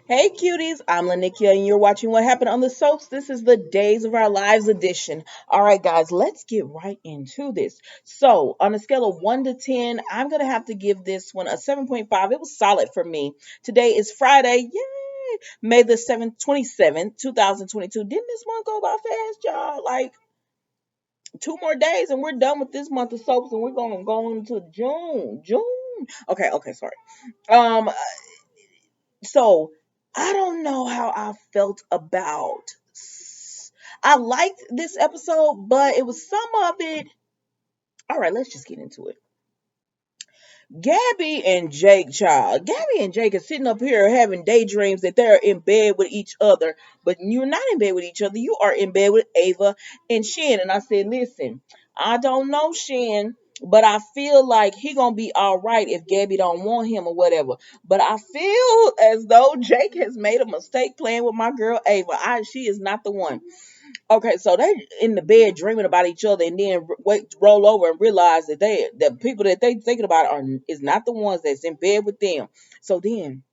Hey cuties, I'm Lanikia and you're watching What Happened on the Soaps. This is the Days of Our Lives edition. All right, guys, let's get right into this. So, on a scale of 1 to 10, I'm going to have to give this one a 7.5. It was solid for me. Today is Friday. Yay! May the 7th, 27th, 2022. Didn't this month go by fast, y'all? Like, 2 more days and we're done with this month of soaps and we're going to go into June. June. Okay, sorry. Um, so I don't know how I felt about. I liked this episode, but it was some of it. All right, let's just get into it. Gabby and Jake, child. Gabby and Jake are sitting up here having daydreams that they're in bed with each other, but you're not in bed with each other. You are in bed with Ava and Shen. And I said, listen, I don't know Shen, but I feel like he gonna be all right if Gabby don't want him or whatever. But I feel as though Jake has made a mistake playing with my girl Ava. She is not the one. Okay, so they in the bed dreaming about each other, and then wait, roll over and realize that the people that they thinking about is not the ones that's in bed with them. So then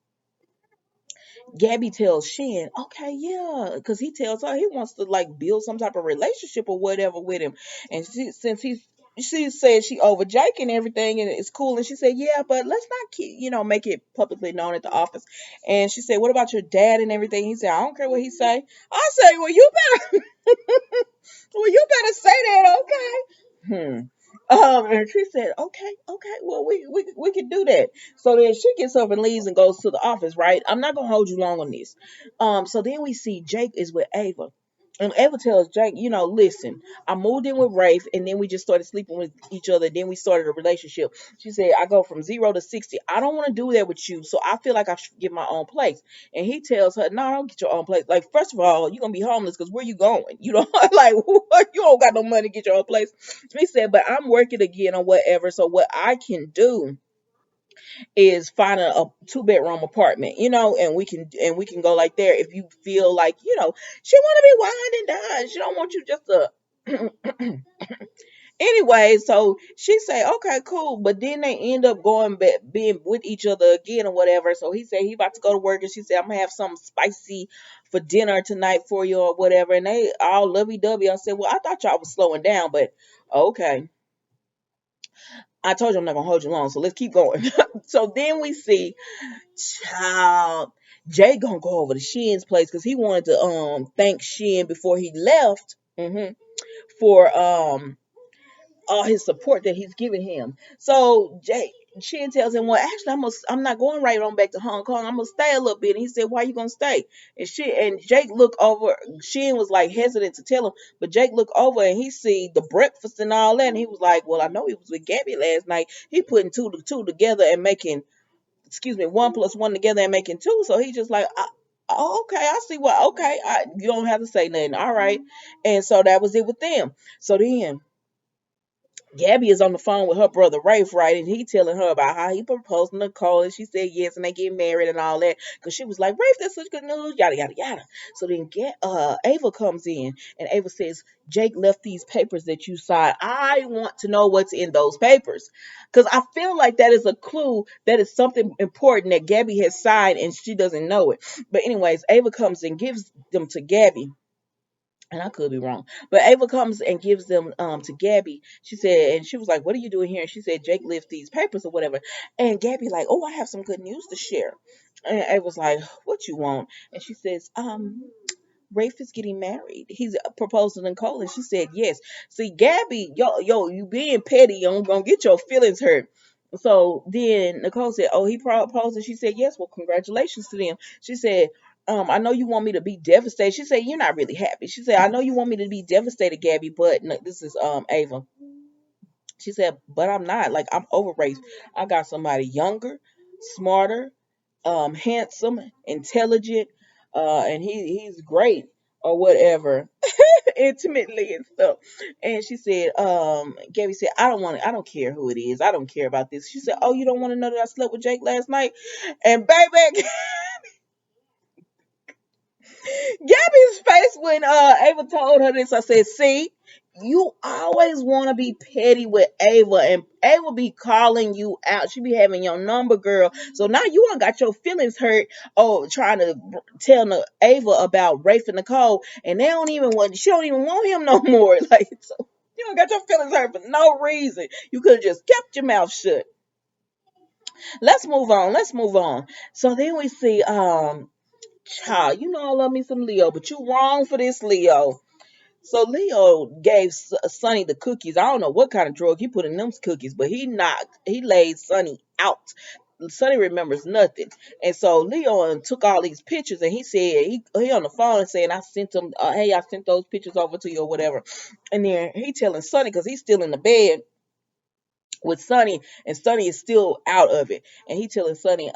Gabby tells Shan, okay, yeah, because he tells her he wants to like build some type of relationship or whatever with him, and since she said she over Jake and everything, and it's cool. And she said, "Yeah, but let's not make it publicly known at the office." And she said, "What about your dad and everything?" He said, "I don't care what he say." I say, "Well, you better well, you better say that, okay?" And she said, "Okay, well, we can do that." So then she gets up and leaves and goes to the office. Right? I'm not gonna hold you long on this. So then we see Jake is with Ava. And Ava tells Jake, listen, I moved in with Rafe and then we just started sleeping with each other. Then we started a relationship. She said, I go from 0 to 60. I don't want to do that with you. So I feel like I should get my own place. And he tells her, no, don't get your own place. Like, first of all, you're going to be homeless because where you going? You don't like, you don't got no money to get your own place. So he said, but I'm working again or whatever. So what I can do is find a 2 bedroom apartment, and we can go like there if you feel like, she want to be wine and dine. She don't want you just to anyway. So she say, okay, cool. But then they end up going back being with each other again or whatever. So he said he about to go to work and she said, I'm gonna have something spicy for dinner tonight for you or whatever. And they all lovey dovey. I said, well, I thought y'all was slowing down, but okay. I told you I'm not gonna hold you long, so let's keep going. So then we see child Jay gonna go over to Shen's place because he wanted to thank Shen before he left, for all his support that he's giving him. So Shen tells him, well, actually, I'm not going right on back to Hong Kong. I'm gonna stay a little bit. And he said, why you gonna stay? And Jake look over. Shen was like hesitant to tell him, but Jake looked over and he see the breakfast and all that, and he was like, well, I know he was with Gabby last night. He putting two together and making, excuse me, one plus one together and making two. So he just like, oh, okay, I see what. Okay, you don't have to say nothing. All right, and so that was it with them. So then Gabby is on the phone with her brother Rafe, right? And he telling her about how he proposed to Nicole, and she said yes, and they get married and all that. Because she was like, Rafe, that's such good news, yada yada yada. So then Ava comes in, and Ava says, Jake left these papers that you signed. I want to know what's in those papers, because I feel like that is a clue that is something important that Gabby has signed and she doesn't know it. But anyways, Ava comes and gives them to Gabby, and I could be wrong, but Ava comes and gives them to Gabby. She said, and she was like, "What are you doing here?" And she said, "Jake left these papers or whatever." And Gabby like, "Oh, I have some good news to share." And Ava was like, "What you want?" And she says, Rafe is getting married. He's proposed to Nicole." And she said, "Yes." See, Gabby, you being petty, you gonna get your feelings hurt. So then Nicole said, "Oh, he proposed," and she said, "Yes." Well, congratulations to them. She said, I know you want me to be devastated. She said, "You're not really happy." She said, "I know you want me to be devastated, Gabby, but no, this is Ava." She said, "But I'm not. Like, I'm over Rafe. I got somebody younger, smarter, handsome, intelligent, and he's great or whatever, intimately and stuff." And she said, Gabby said, I don't care who it is. I don't care about this. She said, "Oh, you don't want to know that I slept with Jake last night?" And baby, Gabby's face when Ava told her this, I said, "See, you always want to be petty with Ava, and Ava be calling you out. She be having your number, girl. So now you done got your feelings hurt. Oh, trying to tell Ava about Rafe and Nicole, and they don't even want. She don't even want him no more. Like, so you don't got your feelings hurt for no reason. You could have just kept your mouth shut. Let's move on. Let's move on. So then we see, child. You know I love me some Leo, but you wrong for this, Leo. So Leo gave Sonny the cookies. I don't know what kind of drug he put in them cookies, but he laid Sonny out. Sonny remembers nothing, and so Leo took all these pictures, and he said he on the phone and saying I sent him, hey, I sent those pictures over to you or whatever, and then he telling Sonny because he's still in the bed with Sonny, and Sonny is still out of it, and he telling Sonny,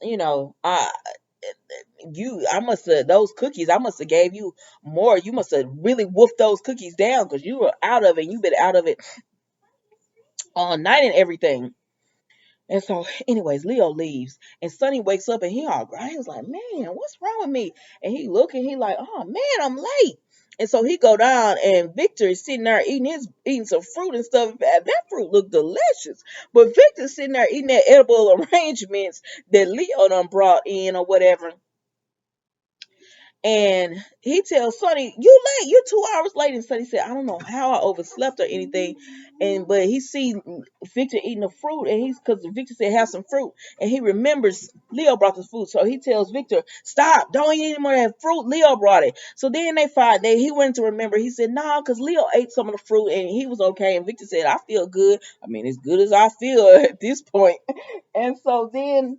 you know, I must have those cookies. I must have gave you more. You must have really wolfed those cookies down because you were out of it. You've been out of it all night and everything. And so, anyways, Leo leaves, and Sonny wakes up, and he all crying. He was like, "Man, what's wrong with me?" And he looking, he like, "Oh man, I'm late." And so he go down, and Victor is sitting there eating some fruit and stuff. That fruit looked delicious, but Victor's sitting there eating that edible arrangements that Leo done brought in or whatever. And he tells Sonny, "You late? You're 2 hours late." And Sonny said, "I don't know how I overslept or anything." And but he see Victor eating the fruit, and he's because Victor said have some fruit, and he remembers Leo brought the food, so he tells Victor, "Stop! Don't eat any more of that fruit. Leo brought it." So then they find that he went to remember. He said, "Nah," because Leo ate some of the fruit and he was okay. And Victor said, "I feel good. I mean, as good as I feel at this point." And so then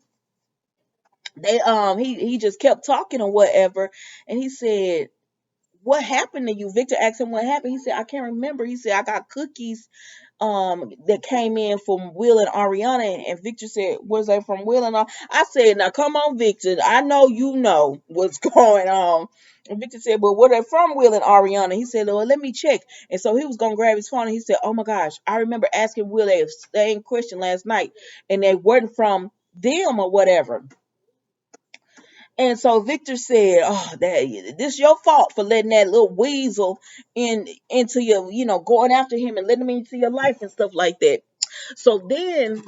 they he just kept talking or whatever, and he said, "What happened to you?" Victor asked him what happened. He said, "I can't remember." He said, "I got cookies that came in from Will and Ariana." And Victor said, "Was they from Will and I said, "Now come on, Victor, I know you know what's going on." And Victor said, "But were they from Will and Ariana?" He said, "Well, let me check." And so he was gonna grab his phone, and he said, "Oh my gosh, I remember asking Will that same question last night, and they weren't from them or whatever." And so Victor said, "Oh, this your fault for letting that little weasel into your, going after him and letting him into your life and stuff like that." So then,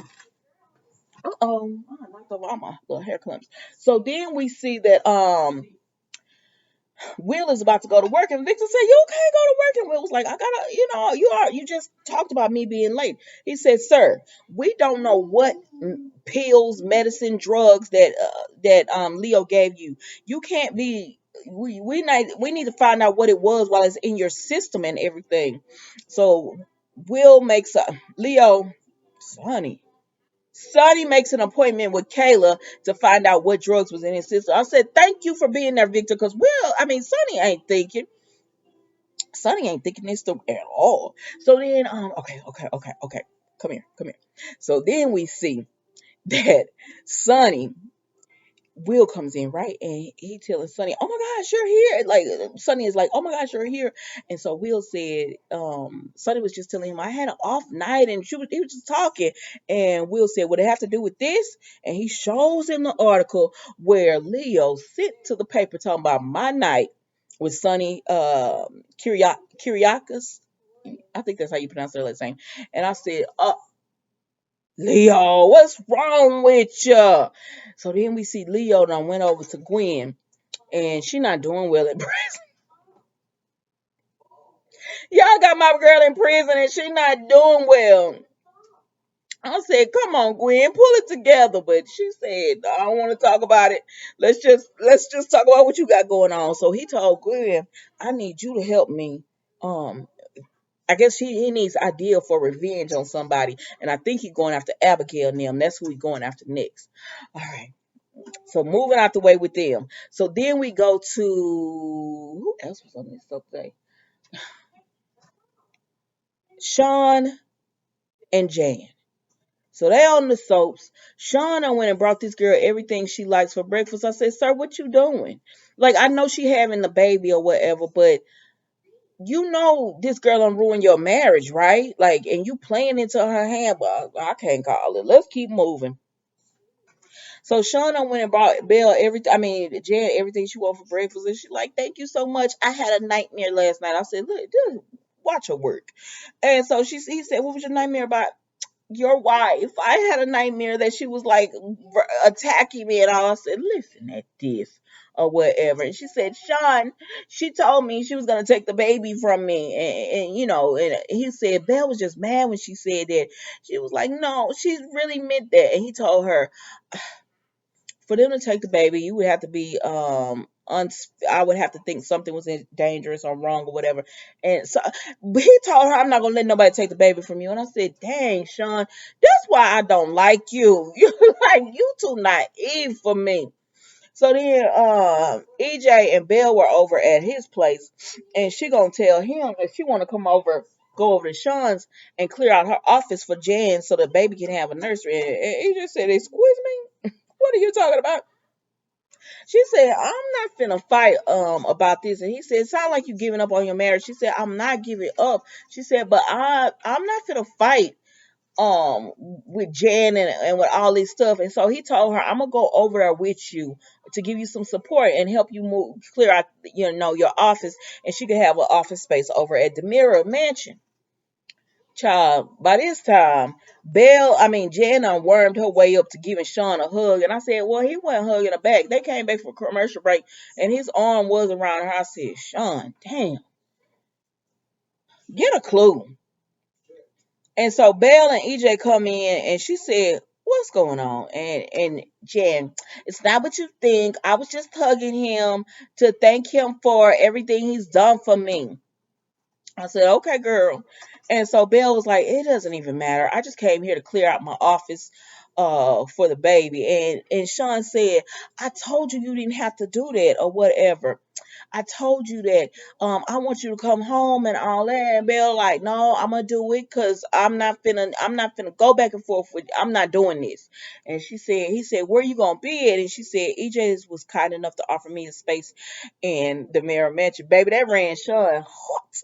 I knocked over all my little hair clumps. So then we see that Will is about to go to work, and Victor said, "You can't go to work." And Will was like, "I gotta, you just talked about me being late." He said, "Sir, we don't know what pills, medicine, drugs that Leo gave you. You can't be. We need to find out what it was while it's in your system and everything." So Will makes a Leo, Sonny. Sonny makes an appointment with Kayla to find out what drugs was in his system. I said, "Thank you for being there, Victor," because Sonny ain't thinking. Sonny ain't thinking this stuff at all. So then, okay. Come here. So then we see that Sonny Will comes in, right? And he telling Sonny, "Oh my gosh, you're here." Like Sonny is like, "Oh my gosh, you're here." And so Will said, Sonny was just telling him, "I had an off night," and he was just talking. And Will said, "Would it have to do with this?" And he shows him the article where Leo sent to the paper talking about my night with Sonny Kyriakis. I think that's how you pronounce their last name. And I said, "Leo, what's wrong with you?" So then we see Leo done went over to Gwen, and she not doing well in prison. Y'all got my girl in prison, and she not doing well. I said, "Come on, Gwen, pull it together." But she said, "I don't want to talk about it. Let's just talk about what you got going on." So he told Gwen, "I need you to help me. Um, I guess he needs idea for revenge on somebody, and I think he's going after Abigail and them. That's who he's going after next." All right. So moving out the way with them. So then we go to who else was on this subject? Sean and Jan. So they on the soaps. Sean, I went and brought this girl everything she likes for breakfast. I said, "Sir, what you doing?" Like, I know she having the baby or whatever, but you know this girl done ruin your marriage, right? Like, and you playing into her hand, but I can't call it. Let's keep moving. So Shauna went and brought Belle Jan everything she wanted for breakfast, and she like, "Thank you so much. I had a nightmare last night." I said, "Look, dude." watch her work. And so he said, "What was your nightmare about?" Your wife. I had a nightmare that she was like attacking me, and I said, "Listen at this." Or whatever. And she said, "Sean, she told me she was gonna take the baby from me." And and he said Belle was just mad when she said that. She was like, "No, she really meant that." And he told her, for them to take the baby, you would have to be I would have to think something was dangerous or wrong or whatever. And so but he told her, "I'm not gonna let nobody take the baby from you." And I said, "Dang, Sean, that's why I don't like you. You like you too naive for me." So then EJ and Belle were over at his place, and she gonna tell him that she wanna go over to Sean's and clear out her office for Jan so the baby can have a nursery. And EJ said, "Excuse me? What are you talking about?" She said, "I'm not finna fight about this." And he said, "It sounds like you giving up on your marriage." She said, "I'm not giving up." She said, "But I'm not finna fight with Jan and with all this stuff." And so he told her, "I'm gonna go over there with you to give you some support and help you move clear out your office, and she could have an office space over at the Mirror Mansion." Child, by this time, Jan wormed her way up to giving Sean a hug. And I said, "Well, he wasn't hugging her back." They came back from commercial break, and his arm was around her. I said, "Sean, damn, get a clue." And so Belle and EJ come in, and she said, "What's going on?" And Jan, "It's not what you think. I was just hugging him to thank him for everything he's done for me." I said, "Okay, girl." And so Belle was like, "It doesn't even matter. I just came here to clear out my office for the baby." And Sean said, "I told you you didn't have to do that or whatever. I told you that I want you to come home and all that." And Belle like, "No, I'm gonna do it because I'm not finna go back and forth with I'm not doing this." And he said, "Where you gonna be at?" And she said, "EJ was kind enough to offer me a space in the Mirror Mansion." Baby, that ran Sean hot.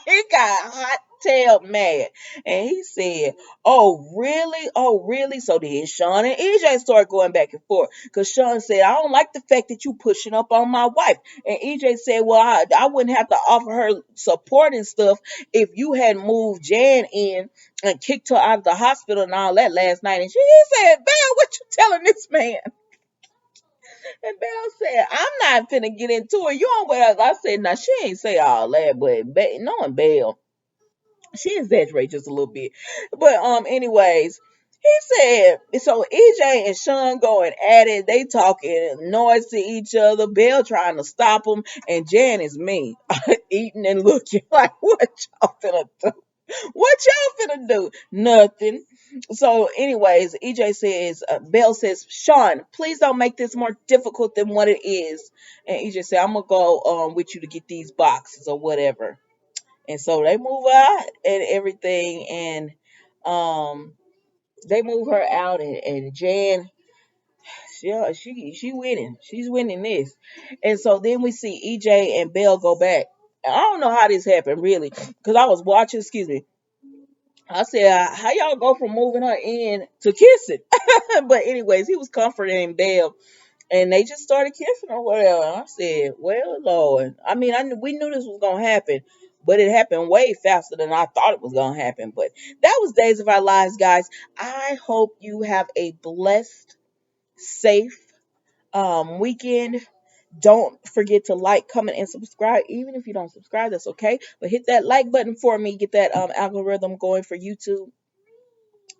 He got hot tail mad. And he said, "Oh, really? Oh, really?" So then Sean and EJ started going back and forth. Because Sean said, "I don't like the fact that you pushing up on my wife." And EJ said, "Well, I wouldn't have to offer her support and stuff if you had moved Jan in and kicked her out of the hospital and all that last night." And he said, "Belle, what you telling this man?" And Belle said, "I'm not finna get into it. You on with us." I said, "Now she ain't say all that, but knowing Belle, she exaggerates just a little bit." But anyways, he said so. EJ and Sean going at it. They talking noise to each other. Belle trying to stop them, and Jan is me eating and looking like, "What y'all finna do? What y'all finna do? Nothing." So, anyways, EJ says, Belle says, "Sean, please don't make this more difficult than what it is." And EJ said, "I'm gonna go with you to get these boxes or whatever." And so they move out and everything, and um, they move her out, and Jan, she winning. She's winning this. And so then we see EJ and Belle go back. I don't know how this happened really, because I was watching. Excuse me. I said, "How y'all go from moving her in to kissing?" But anyways, he was comforting Belle, and they just started kissing or whatever. And I said, "Well, Lord, we knew this was gonna happen, but it happened way faster than I thought it was gonna happen." But that was Days of Our Lives, guys. I hope you have a blessed, safe weekend. Don't forget to like, comment, and subscribe. Even if you don't subscribe, that's okay. But hit that like button for me. Get that algorithm going for YouTube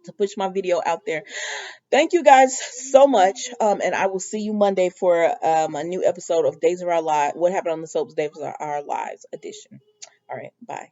to push my video out there. Thank you guys so much. And I will see you Monday for a new episode of Days of Our Lives. What happened on the soaps Days of Our Lives edition. All right. Bye.